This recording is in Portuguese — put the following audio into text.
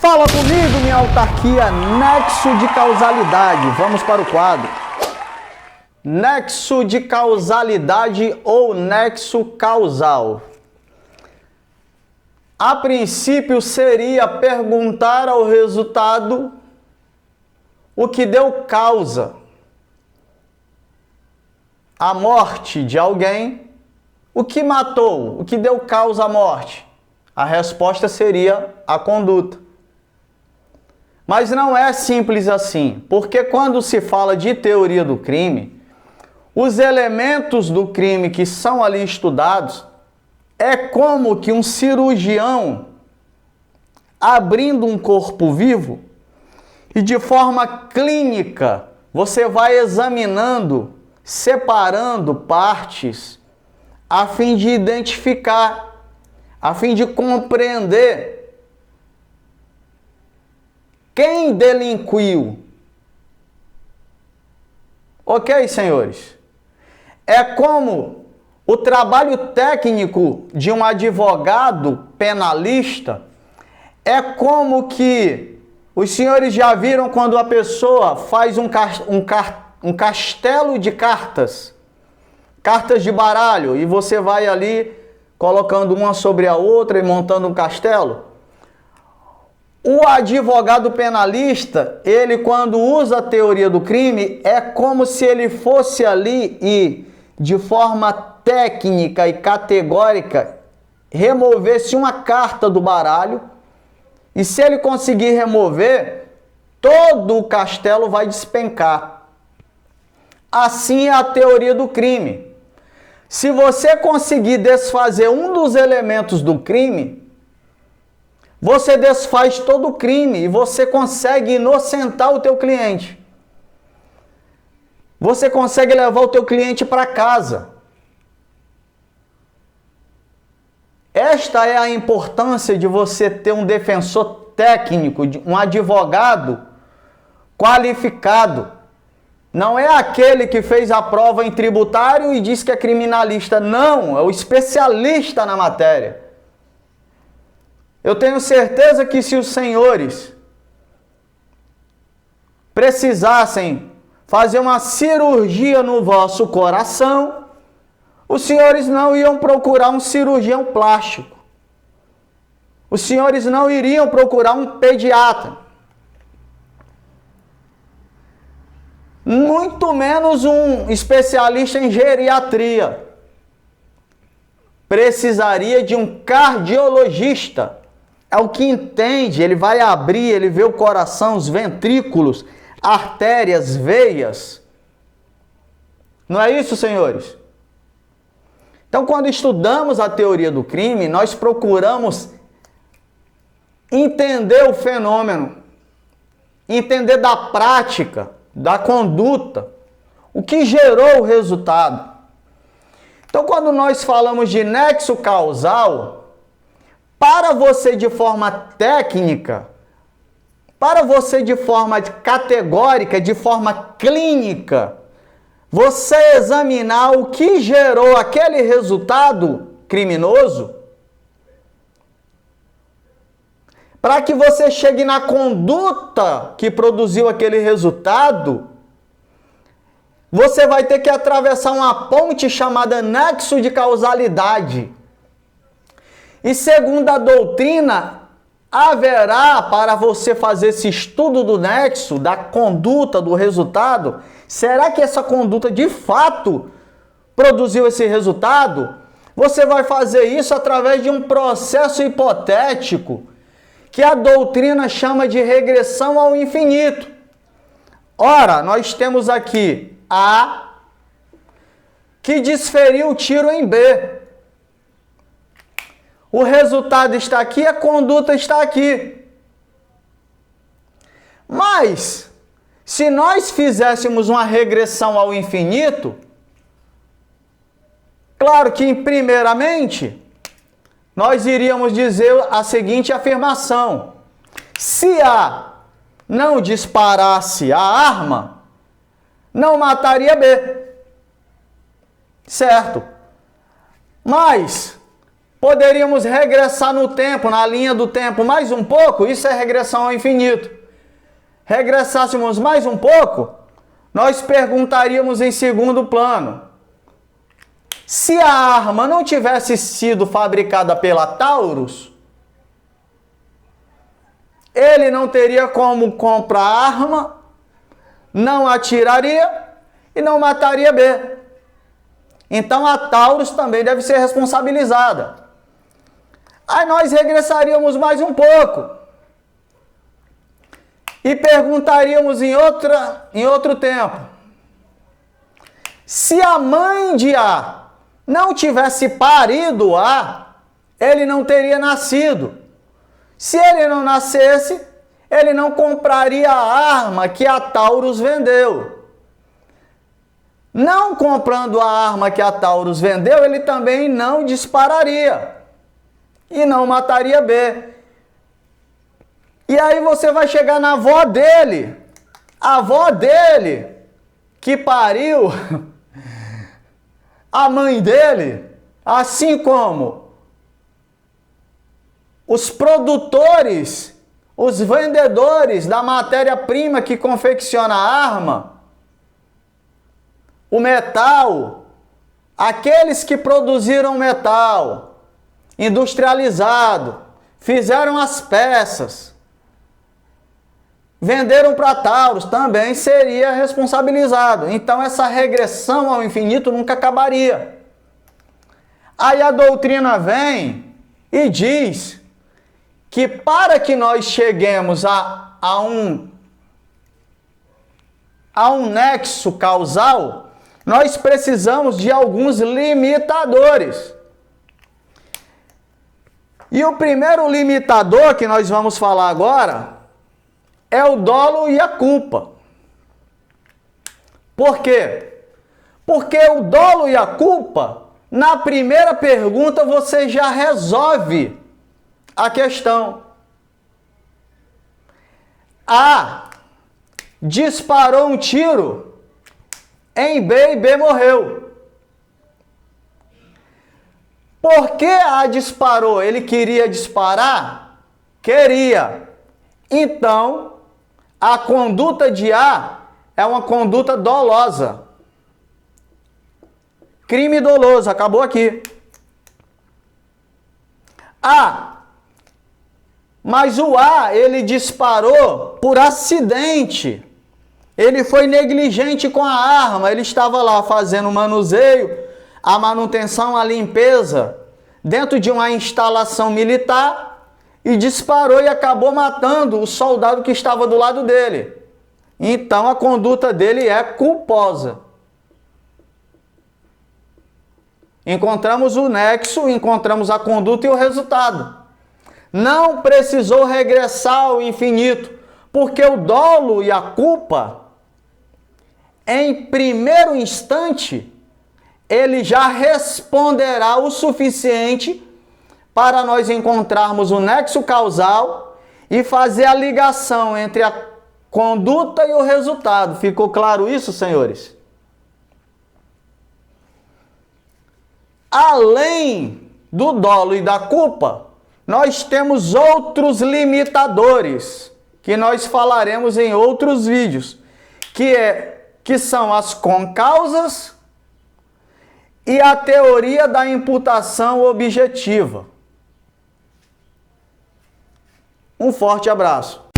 Fala comigo, minha autarquia, nexo de causalidade. Vamos para o quadro. Nexo de causalidade ou nexo causal. A princípio seria perguntar ao resultado o que deu causa à morte de alguém, o que matou, o que deu causa à morte. A resposta seria a conduta. Mas não é simples assim, porque quando se fala de teoria do crime, os elementos do crime que são ali estudados é como que um cirurgião abrindo um corpo vivo e de forma clínica você vai examinando, separando partes a fim de identificar, a fim de compreender quem delinquiu. Ok, senhores? É como o trabalho técnico de um advogado penalista, é como que os senhores já viram quando a pessoa faz um castelo de cartas de baralho, e você vai ali colocando uma sobre a outra e montando um castelo. O advogado penalista, ele quando usa a teoria do crime, é como se ele fosse ali e, de forma técnica e categórica, removesse uma carta do baralho, e se ele conseguir remover, todo o castelo vai despencar. Assim é a teoria do crime. Se você conseguir desfazer um dos elementos do crime, você desfaz todo o crime e você consegue inocentar o teu cliente. Você consegue levar o teu cliente para casa. Esta é a importância de você ter um defensor técnico, um advogado qualificado. Não é aquele que fez a prova em tributário e diz que é criminalista. Não, é o especialista na matéria. Eu tenho certeza que se os senhores precisassem fazer uma cirurgia no vosso coração, os senhores não iam procurar um cirurgião plástico. Os senhores não iriam procurar um pediatra. Muito menos um especialista em geriatria. Precisaria de um cardiologista. É o que entende, ele vai abrir, ele vê o coração, os ventrículos, artérias, veias. Não é isso, senhores? Então, quando estudamos a teoria do crime, nós procuramos entender o fenômeno, entender da prática, da conduta, o que gerou o resultado. Então, quando nós falamos de nexo causal, para você de forma técnica, para você de forma categórica, de forma clínica, você examinar o que gerou aquele resultado criminoso, para que você chegue na conduta que produziu aquele resultado, você vai ter que atravessar uma ponte chamada nexo de causalidade. E segundo a doutrina, haverá para você fazer esse estudo do nexo, da conduta, do resultado. Será que essa conduta de fato produziu esse resultado? Você vai fazer isso através de um processo hipotético que a doutrina chama de regressão ao infinito. Ora, nós temos aqui A que desferiu o tiro em B. O resultado está aqui, a conduta está aqui. Mas, se nós fizéssemos uma regressão ao infinito, claro que, primeiramente, nós iríamos dizer a seguinte afirmação: se A não disparasse a arma, não mataria B. Certo? Mas Poderíamos regressar no tempo, na linha do tempo, mais um pouco, isso é regressão ao infinito. Regressássemos mais um pouco, nós perguntaríamos em segundo plano: se a arma não tivesse sido fabricada pela Taurus, ele não teria como comprar a arma, não atiraria e não mataria B. Então a Taurus também deve ser responsabilizada. Aí nós regressaríamos mais um pouco e perguntaríamos em outro tempo: se a mãe de A não tivesse parido A, ele não teria nascido. Se ele não nascesse, ele não compraria a arma que a Taurus vendeu. Não comprando a arma que a Taurus vendeu, ele também não dispararia e não mataria B. E aí você vai chegar na avó dele, a avó dele que pariu a mãe dele, assim como os produtores, os vendedores da matéria-prima que confecciona a arma, o metal, aqueles que produziram metal industrializado, fizeram as peças, venderam para Taurus, também seria responsabilizado. Então essa regressão ao infinito nunca acabaria. Aí a doutrina vem e diz que para que nós cheguemos a um nexo causal, nós precisamos de alguns limitadores. E o primeiro limitador que nós vamos falar agora é o dolo e a culpa. Por quê? Porque o dolo e a culpa, na primeira pergunta você já resolve a questão. A disparou um tiro em B e B morreu. Por que A disparou? Ele queria disparar? Queria. Então, a conduta de A é uma conduta dolosa. Crime doloso, acabou aqui. Mas o A, ele disparou por acidente. Ele foi negligente com a arma, ele estava lá fazendo o manuseio, a manutenção, a limpeza, dentro de uma instalação militar, e disparou e acabou matando o soldado que estava do lado dele. Então a conduta dele é culposa. Encontramos o nexo, encontramos a conduta e o resultado. Não precisou regressar ao infinito, porque o dolo e a culpa, em primeiro instante, ele já responderá o suficiente para nós encontrarmos o nexo causal e fazer a ligação entre a conduta e o resultado. Ficou claro isso, senhores? Além do dolo e da culpa, nós temos outros limitadores, que nós falaremos em outros vídeos, que são as concausas e a teoria da imputação objetiva. Um forte abraço.